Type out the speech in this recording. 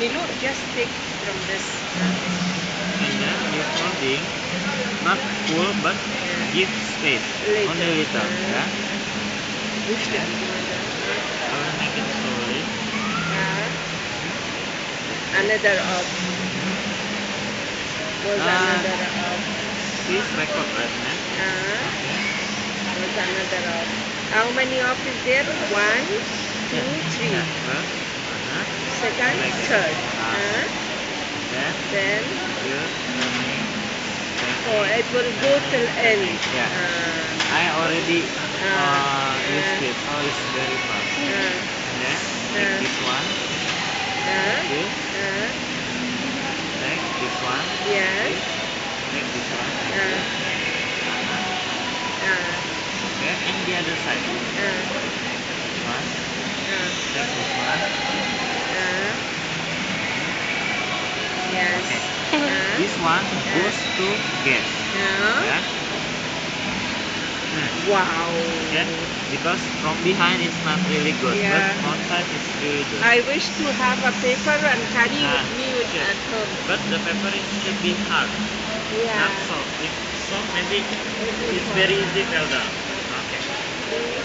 Milu, just take from this. And then you're folding, not full, but give space. Later. Only little, yeah? Which Yeah. one? I will make it slowly. Another of. Was another of. Please record right now. Okay. Was another of. How many of is there? 1, 2, 3. Yeah, first. Second, Like this. third. Then Then you're oh, it will go till end. Yeah. I already used it, so it's very fast. And then take this one. This. Take this one. Yes. This. Take this one. Okay, and the other side. This one. Take this one. Yes. Okay. This one goes to gas. Yeah. Wow. Okay. Because from behind it's not really good, Yeah. but front side is really good. I wish to have a paper and carry with me Sure. at home. But the pepper should be hard, Yeah. not soft. If soft, maybe it's very easy fell down. Okay.